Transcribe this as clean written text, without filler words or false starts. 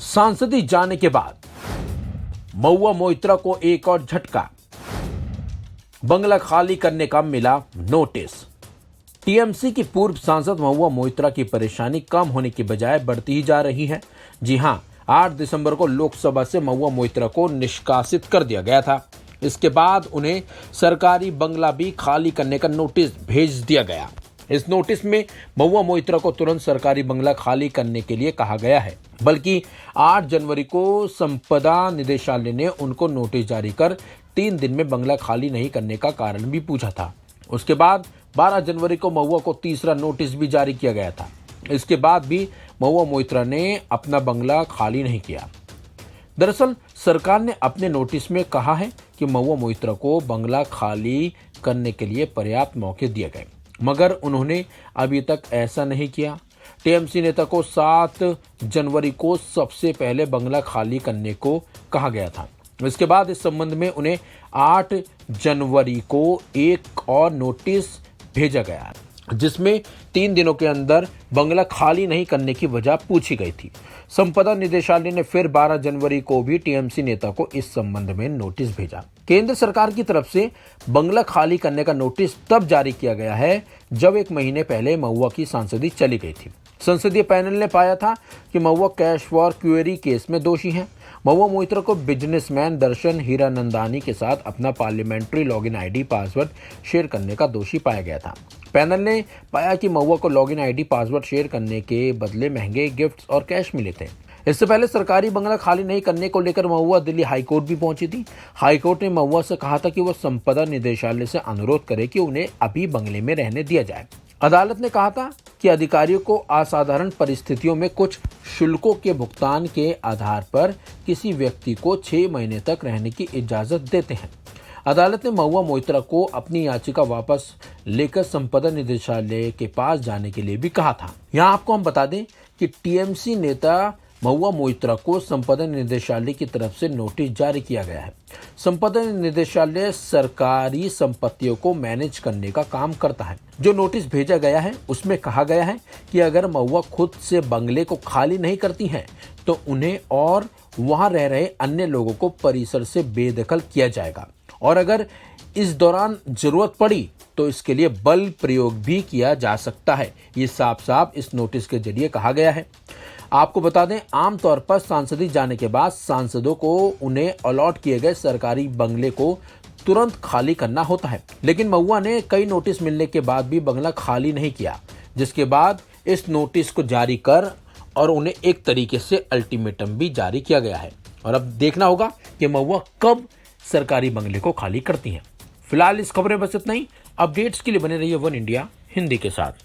सांसदी जाने के बाद महुआ मोइत्रा को एक और झटका। बंगला खाली करने का मिला नोटिस। टीएमसी की पूर्व सांसद महुआ मोइत्रा की परेशानी कम होने की बजाय बढ़ती ही जा रही है। जी हां, 8 दिसंबर को लोकसभा से महुआ मोइत्रा को निष्कासित कर दिया गया था। इसके बाद उन्हें सरकारी बंगला भी खाली करने का नोटिस भेज दिया गया। इस नोटिस में महुआ मोइत्रा को तुरंत सरकारी बंगला खाली करने के लिए कहा गया है। बल्कि 8 जनवरी को संपदा निदेशालय ने उनको नोटिस जारी कर 3 दिन में बंगला खाली नहीं करने का कारण भी पूछा था। उसके बाद 12 जनवरी को महुआ को तीसरा नोटिस भी जारी किया गया था। इसके बाद भी महुआ मोइत्रा ने अपना बंगला खाली नहीं किया। दरअसल सरकार ने अपने नोटिस में कहा है कि महुआ मोइत्रा को बंगला खाली करने के लिए पर्याप्त मौके दिए गए, मगर उन्होंने अभी तक ऐसा नहीं किया। टीएमसी नेता को 7 जनवरी को सबसे पहले बंगला खाली करने को कहा गया था। इसके बाद इस संबंध में उन्हें 8 जनवरी को एक और नोटिस भेजा गया, जिसमें 3 दिनों के अंदर बंगला खाली नहीं करने की वजह पूछी गई थी। संपदा निदेशालय ने फिर 12 जनवरी को भी टीएमसी नेता को इस संबंध में नोटिस भेजा। केंद्र सरकार की तरफ से बंगला खाली करने का नोटिस तब जारी किया गया है जब 1 महीने पहले महुआ की सांसदी चली गई थी। संसदीय पैनल ने पाया था कि महुआ कैश फॉर क्वेरी केस में दोषी हैं। महुआ मोइत्रा को बिजनेसमैन दर्शन हीरानंदानी के साथ अपना parliamentary login ID password share करने का दोषी पाया गया था। पैनल ने पाया कि महुआ को लॉगिन आईडी पासवर्ड शेयर करने के बदले महंगे गिफ्ट्स और कैश मिले थे। इससे पहले सरकारी बंगला खाली नहीं करने को लेकर महुआ दिल्ली हाईकोर्ट भी पहुंची थी। हाईकोर्ट ने महुआ से कहा था कि वह संपदा निदेशालय से अनुरोध करे कि उन्हें अभी बंगले में रहने दिया जाए। अदालत ने कहा था कि अधिकारियों को असाधारण परिस्थितियों में कुछ शुल्कों के भुगतान के आधार पर किसी व्यक्ति को 6 महीने तक रहने की इजाजत देते हैं। अदालत ने महुआ मोइत्रा को अपनी याचिका वापस लेकर संपदा निदेशालय के पास जाने के लिए भी कहा था। यहाँ आपको हम बता दें कि टीएमसी नेता महुआ मोइत्रा को संपदा निदेशालय की तरफ से नोटिस जारी किया गया है। संपदा निदेशालय सरकारी संपत्तियों को मैनेज करने का काम करता है। जो नोटिस भेजा गया है उसमें कहा गया है कि अगर महुआ खुद से बंगले को खाली नहीं करती हैं तो उन्हें और वहां रह रहे अन्य लोगों को परिसर से बेदखल किया जाएगा, और अगर इस दौरान जरूरत पड़ी तो इसके लिए बल प्रयोग भी किया जा सकता है। ये साफ साफ इस नोटिस के जरिए कहा गया है। आपको बता दें, आमतौर पर सांसदी जाने के बाद सांसदों को उन्हें अलॉट किए गए सरकारी बंगले को तुरंत खाली करना होता है, लेकिन महुआ ने कई नोटिस मिलने के बाद भी बंगला खाली नहीं किया, जिसके बाद इस नोटिस को जारी कर और उन्हें एक तरीके से अल्टीमेटम भी जारी किया गया है। और अब देखना होगा कि महुआ कब सरकारी बंगले को खाली करती हैं। फिलहाल इस खबर में बस इतना ही। अपडेट्स के लिए बने रहिए वन इंडिया हिंदी के साथ।